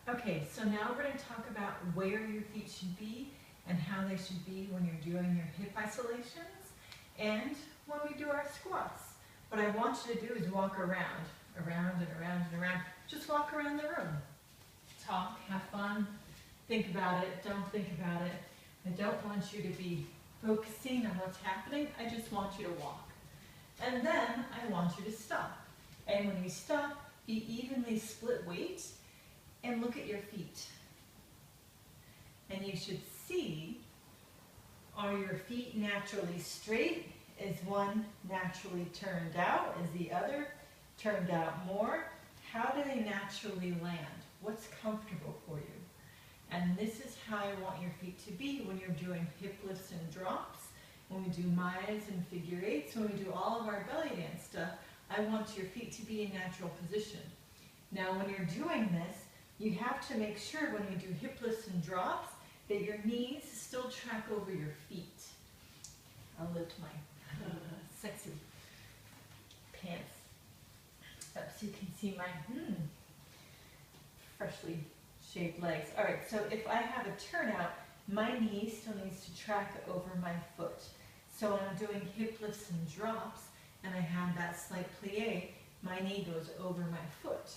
Okay, so now we're going to talk about where your feet should be and how they should be when you're doing your hip isolations and when we do our squats. What I want you to do is walk around and around and around. Just walk around the room. Talk, have fun, think about it, don't think about it. I don't want you to be focusing on what's happening. I just want you to walk. And then I want you to stop. And when you stop, be evenly split weight and look at your feet. And you should see, are your feet naturally straight? Is one naturally turned out? Is the other turned out more? How do they naturally land? What's comfortable for you? And this is how I want your feet to be when you're doing hip lifts and drops, when we do Mayas and figure eights, when we do all of our belly dance stuff. I want your feet to be in natural position. Now when you're doing this, you have to make sure when you do hip lifts and drops that your knees still track over your feet. I'll lift my sexy pants up so you can see my freshly shaved legs. All right, so if I have a turnout, my knee still needs to track over my foot. So when I'm doing hip lifts and drops and I have that slight plie, my knee goes over my foot.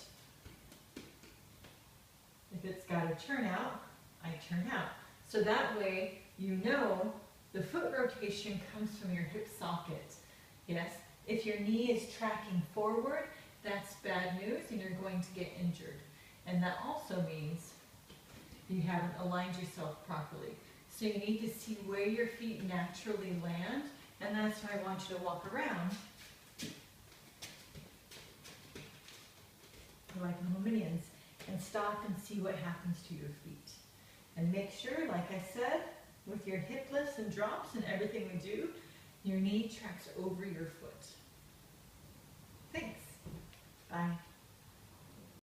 If it's got a turnout, I turn out. So that way you know the foot rotation comes from your hip socket. Yes? If your knee is tracking forward, that's bad news and you're going to get injured. And that also means you haven't aligned yourself properly. So you need to see where your feet naturally land, and that's why I want you to walk around like little minions and stop and see what happens to your feet. And make sure, like I said, with your hip lifts and drops and everything we do, your knee tracks over your foot.